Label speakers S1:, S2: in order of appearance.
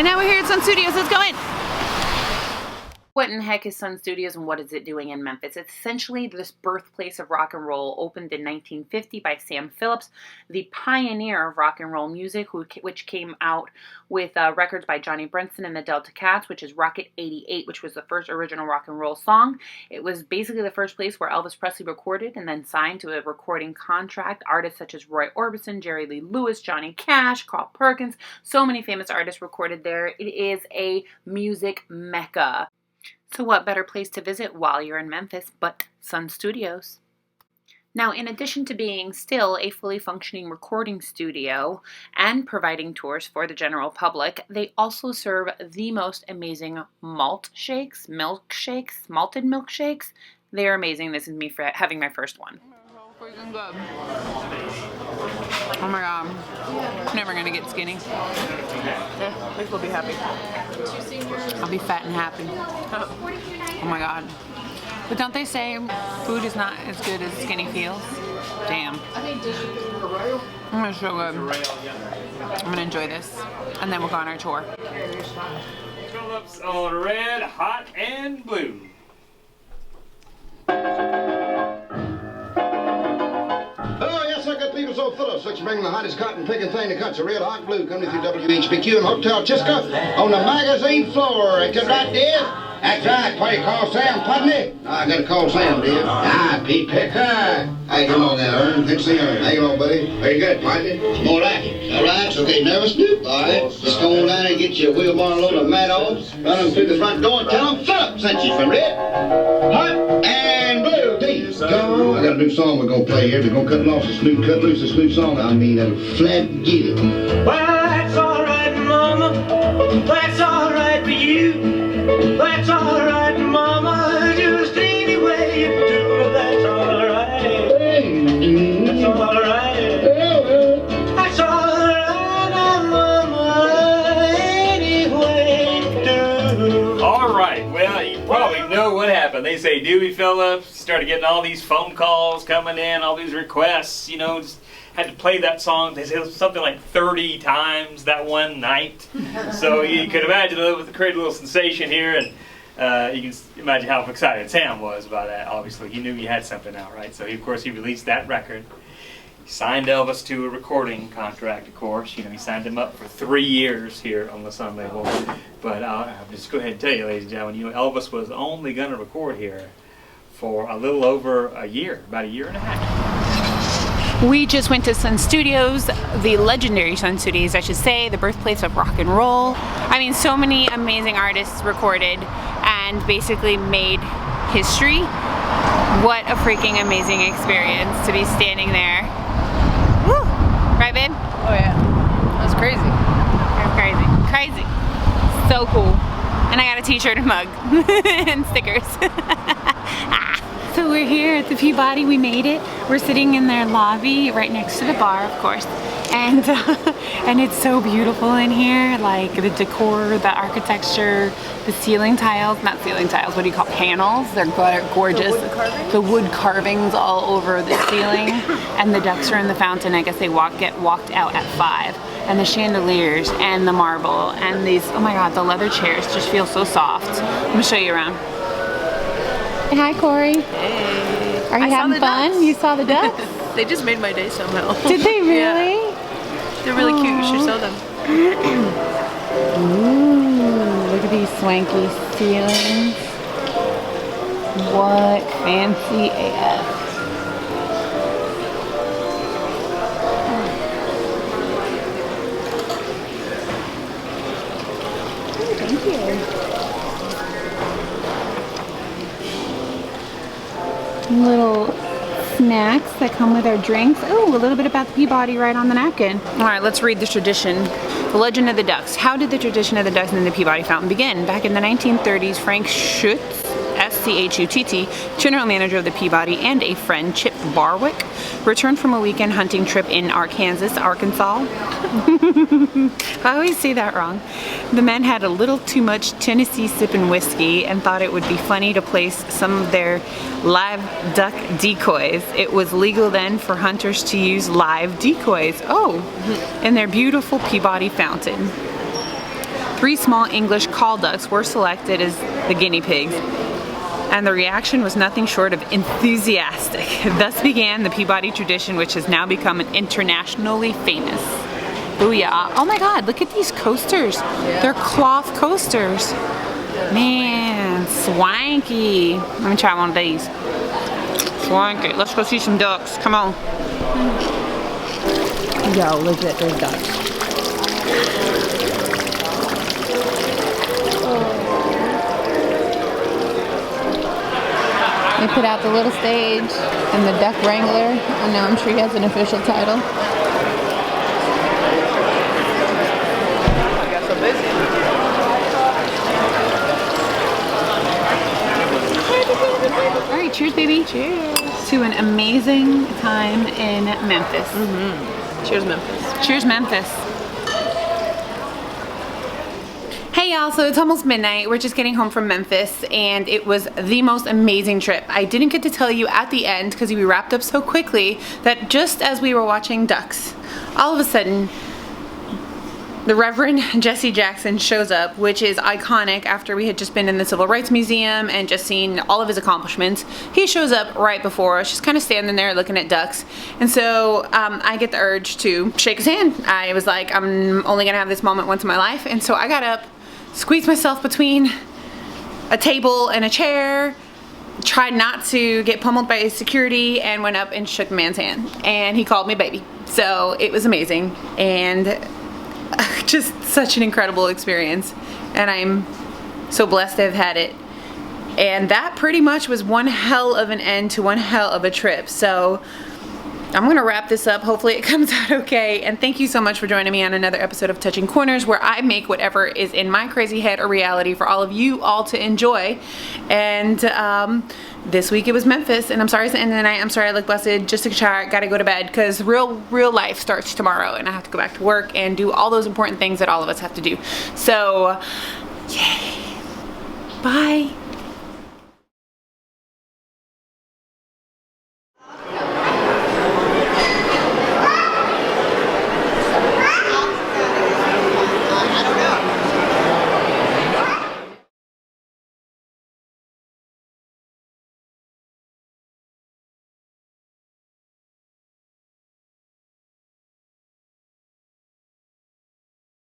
S1: And now we're here at Sun Studios. Let's go in. What in the heck is Sun Studios and what is it doing in Memphis? It's essentially this birthplace of rock and roll, opened in 1950 by Sam Phillips, the pioneer of rock and roll music, which came out with records by Johnny Brinson and the Delta Cats, which is Rocket 88, which was the first original rock and roll song. It was basically the first place where Elvis Presley recorded and then signed to a recording contract. Artists such as Roy Orbison, Jerry Lee Lewis, Johnny Cash, Carl Perkins, so many famous artists recorded there. It is a music mecca. So what better place to visit while you're in Memphis but Sun Studios? Now, in addition to being still a fully functioning recording studio and providing tours for the general public, they also serve the most amazing milkshakes. Malted milkshakes. They're amazing. This is me for having my first one. Freaking good. Oh my god. I'm never gonna get skinny.
S2: Yeah, I think we'll be happy.
S1: I'll be fat and happy. Oh my god. But don't they say food is not as good as skinny feels? Damn. It's so good. I'm gonna enjoy this. And then we'll go on our tour.
S3: Phillips on red, hot, and blue.
S4: People so Phillips, looks to bring the hottest cotton picking thing to cuts a red hot blue coming through WHBQ and Hotel Chisca on the magazine floor. Is that right, Dave? That's right. Why you call Sam Putney? I gotta call Sam, Dave. Pete Picker. Hey, come on now, Ern. Good to see you, Ern. Hang on, buddy. Very good, Putney. All right. All right. Okay, nervous, dude? All right. Just go on down and get your wheelbarrow load of mat off. Run them through the front door and tell them Phillips sent you from red, hot, and blue. Go. I got a new song we're gonna play here. We're gonna cut loose this new song. I mean, that'll flat get it.
S5: Well, that's all right, Mama. That's all right for you. That's all right, Mama. Just any way you do. That's all right. That's all right. That's all right, Mama. Any way you do.
S3: All right. Well, you probably know what happened. They say Dewey Phillips started getting all these phone calls coming in, all these requests, you know, just had to play that song. They said something like 30 times that one night. So you could imagine it was a great little sensation here, and you can imagine how excited Sam was about that. Obviously, he knew he had something out, right? So of course he released that record. He signed Elvis to a recording contract, of course. You know, he signed him up for 3 years here on the Sun label. But I'll just go ahead and tell you, ladies and gentlemen, you know, Elvis was only going to record here for a little over a year, about a year and a half.
S1: We just went to Sun Studios, the legendary Sun Studios, I should say, the birthplace of rock and roll. I mean, so many amazing artists recorded and basically made history. What a freaking amazing experience to be standing there. Woo! Right, babe?
S2: Oh yeah, that's crazy.
S1: That's crazy. Crazy. So cool. And I got a t-shirt and mug and stickers. So we're here at the Peabody. We made it. We're sitting in their lobby right next to the bar, of course. And and it's so beautiful in here, like the decor, the architecture, the ceiling tiles, not ceiling tiles, what do you call panels? They're gorgeous. The wood carvings all over the ceiling, and the ducks are in the fountain. I guess they get walked out at 5. And the chandeliers and the marble and these, oh my god, the leather chairs just feel so soft. Let me show you around. Hey, hi, Corey.
S2: Hey.
S1: Are you having fun?
S2: Ducks.
S1: You saw the ducks?
S2: They just made my day somehow.
S1: Did they really?
S2: Yeah. They're really cute. You should show them.
S1: Ooh, look at these swanky ceilings. What fancy AF. Thank you. Little snacks that come with our drinks. Oh, a little bit about the Peabody right on the napkin. All right, let's read the tradition. The legend of the ducks. How did the tradition of the ducks in the Peabody fountain begin? Back in the 1930s, Frank Schutz, S-C-H-U-T-T, general manager of the Peabody, and a friend, Chip Barwick, returned from a weekend hunting trip in Arkansas. I always say that wrong. The men had a little too much Tennessee sipping whiskey and thought it would be funny to place some of their live duck decoys. It was legal then for hunters to use live decoys. Oh, in their beautiful Peabody fountain. 3 small English call ducks were selected as the guinea pigs, and the reaction was nothing short of enthusiastic. Thus began the Peabody tradition, which has now become internationally famous. Booyah. Oh my god, look at these coasters. They're cloth coasters. Man, swanky. Let me try one of these. Swanky. Let's go see some ducks. Come on. Yo, look at those ducks.
S6: They put out the little stage and the duck wrangler. And now I'm sure he has an official title.
S2: I got so busy.
S1: Alright, cheers baby. Cheers. To an amazing time in Memphis.
S2: Cheers, Memphis.
S1: Cheers Memphis. Hey y'all, so it's almost midnight. We're just getting home from Memphis and it was the most amazing trip. I didn't get to tell you at the end because we wrapped up so quickly that just as we were watching ducks, all of a sudden the Reverend Jesse Jackson shows up, which is iconic after we had just been in the Civil Rights Museum and just seen all of his accomplishments. He shows up right before us, just kind of standing there looking at ducks. And so I get the urge to shake his hand. I was like, I'm only gonna have this moment once in my life. And so I got up, squeezed myself between a table and a chair, tried not to get pummeled by security, and went up and shook the man's hand. And he called me baby. So it was amazing. And just such an incredible experience, and I'm so blessed to have had it. And that pretty much was one hell of an end to one hell of a trip. So I'm gonna wrap this up. Hopefully it comes out okay, and thank you so much for joining me on another episode of Touching Corners, where I make whatever is in my crazy head a reality for all of you all to enjoy. And this week it was Memphis, and I'm sorry it's the end of the night. I'm sorry I look busted. Just gotta go to bed because real life starts tomorrow, and I have to go back to work and do all those important things that all of us have to do. So yay. Bye.